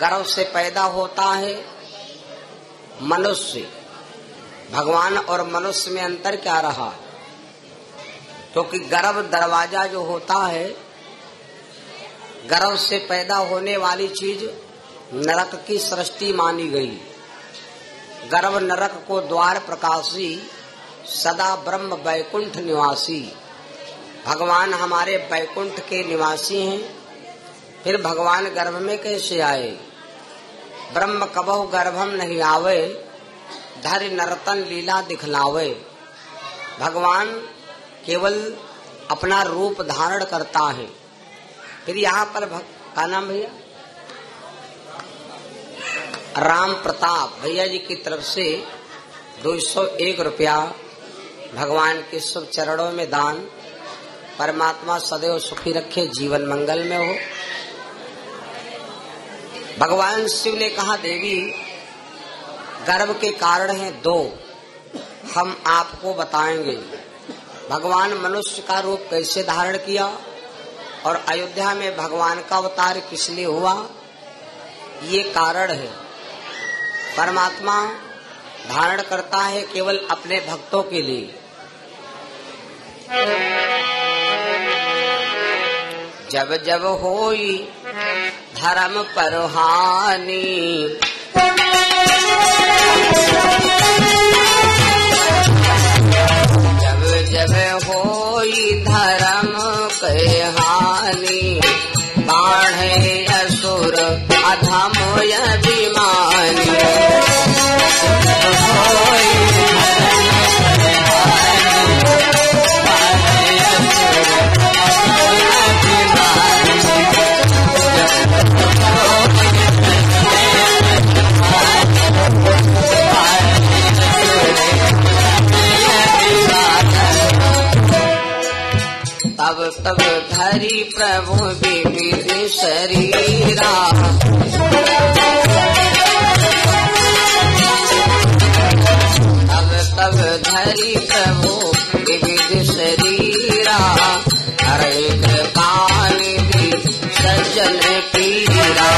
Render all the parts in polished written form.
गर्भ से पैदा होता है मनुष्य। भगवान और मनुष्य में अंतर क्या रहा? क्योंकि गर्भ दरवाजा जो होता है, गर्भ से पैदा होने वाली चीज नरक की सृष्टि मानी गई। गर्भ नरक को द्वार प्रकाशी, सदा ब्रह्म वैकुंठ निवासी। भगवान हमारे वैकुंठ के निवासी हैं। फिर भगवान गर्भ में कैसे आए? ब्रह्म कबहु गर्भम नहीं आवे, धरि नर्तन लीला दिखलावे। भगवान केवल अपना रूप धारण करता है। फिर यहाँ पर का नाम भैया राम प्रताप भैया जी की तरफ से 201 रुपया भगवान के शुभ चरणों में दान। परमात्मा सदैव सुखी रखे, जीवन मंगल में हो। भगवान शिव ने कहा, देवी गर्भ के कारण हैं 2, हम आपको बताएंगे। भगवान मनुष्य का रूप कैसे धारण किया और अयोध्या में भगवान का अवतार किस लिए हुआ, ये कारण है। परमात्मा धारण करता है केवल अपने भक्तों के लिए। जब जब होई धर्म पर हानि, जब जब होई धर्म के हानि, बाढ़े असुर अधम अभिमानी। तब तब धरी प्रभु विविध शरीरा, तब तब धरी प्रभु विविध शरीरा। हरे कृपानिधि सज्जन पीरा,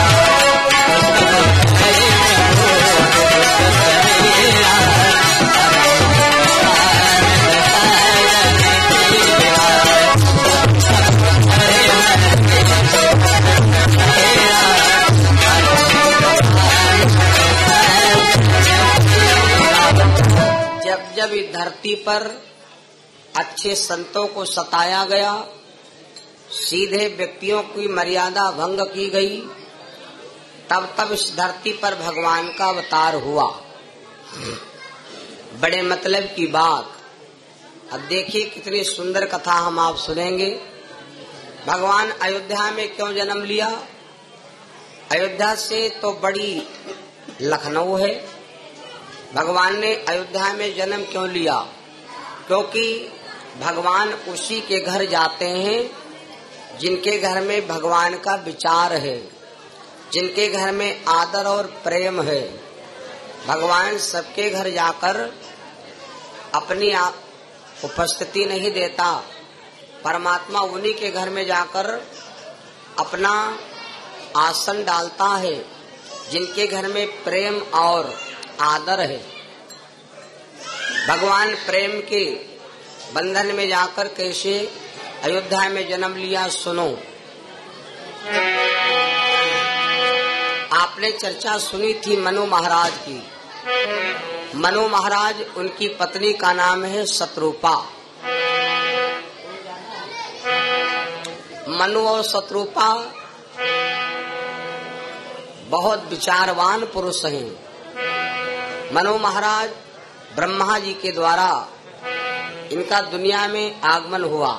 जब इस धरती पर अच्छे संतों को सताया गया, सीधे व्यक्तियों की मर्यादा भंग की गई, तब तब इस धरती पर भगवान का अवतार हुआ। बड़े मतलब की बात। अब देखिए कितनी सुंदर कथा हम आप सुनेंगे। भगवान अयोध्या में क्यों जन्म लिया? अयोध्या से तो बड़ी लखनऊ है। भगवान ने अयोध्या में जन्म क्यों लिया? क्योंकि भगवान उसी के घर जाते हैं जिनके घर में भगवान का विचार है, जिनके घर में आदर और प्रेम है। भगवान सबके घर जाकर अपनी उपस्थिति नहीं देता। परमात्मा उन्हीं के घर में जाकर अपना आसन डालता है जिनके घर में प्रेम और आदर है। भगवान प्रेम के बंधन में जाकर कैसे अयोध्या में जन्म लिया, सुनो। आपने चर्चा सुनी थी मनु महाराज की। मनु महाराज, उनकी पत्नी का नाम है शत्रुपा। मनु और शत्रुपा बहुत विचारवान पुरुष हैं। मनु महाराज ब्रह्मा जी के द्वारा इनका दुनिया में आगमन हुआ।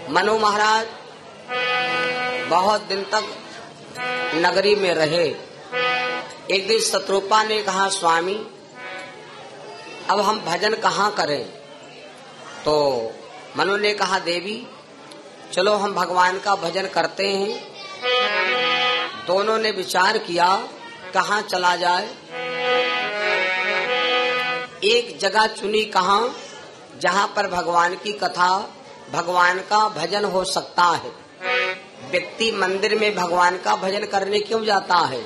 मनु महाराज बहुत दिन तक नगरी में रहे। एक दिन शत्रुपा ने कहा, स्वामी अब हम भजन कहाँ करें? तो मनु ने कहा, देवी चलो हम भगवान का भजन करते हैं। दोनों ने विचार किया कहाँ चला जाए। एक जगह चुनी, कहाँ? जहाँ पर भगवान की कथा, भगवान का भजन हो सकता है। व्यक्ति मंदिर में भगवान का भजन करने क्यों जाता है?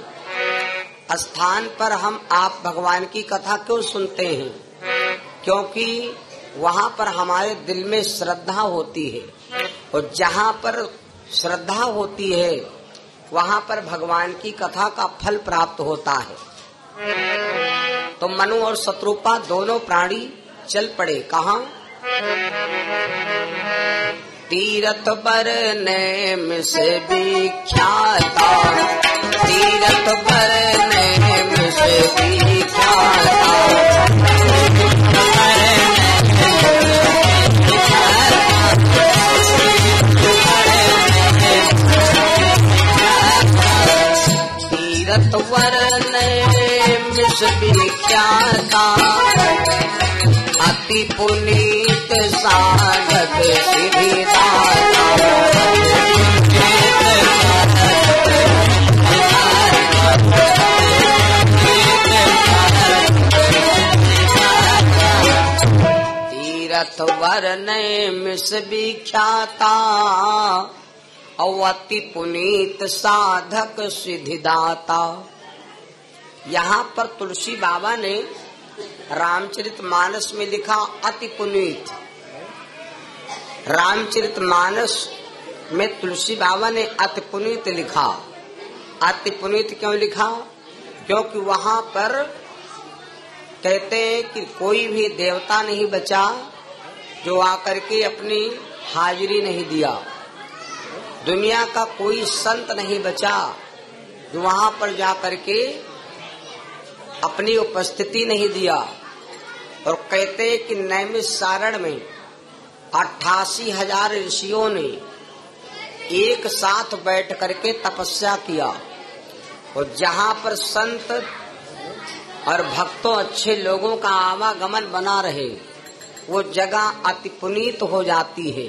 स्थान पर हम आप भगवान की कथा क्यों सुनते हैं? क्योंकि वहाँ पर हमारे दिल में श्रद्धा होती है, और जहाँ पर श्रद्धा होती है वहाँ पर भगवान की कथा का फल प्राप्त होता है। तो मनु और शत्रुपा दोनों प्राणी चल पड़े। कहाँ? तीरथ बरने में से विख्याता, तीरथ बरने में से विख्याता, तीरथ बरने में से विख्याता, अति पुनीत साधक सिद्धिदाता, तीरथ वरने मिस विख्याता, अति पुनीत साधक सिद्धिदाता। यहाँ पर तुलसी बाबा ने रामचरितमानस में लिखा अति पुनीत। रामचरितमानस में तुलसी बाबा ने अति पुनीत लिखा। अति पुनीत क्यों लिखा? क्योंकि वहाँ पर कहते हैं कि कोई भी देवता नहीं बचा जो आकर के अपनी हाजिरी नहीं दिया। दुनिया का कोई संत नहीं बचा जो वहाँ पर जाकर के अपनी उपस्थिति नहीं दिया। और कहते हैं कि नैमिषारण्य में 88,000 ऋषियों ने एक साथ बैठ करके तपस्या किया, और जहाँ पर संत और भक्तों अच्छे लोगों का आवागमन बना रहे वो जगह अति पुनीत हो जाती है।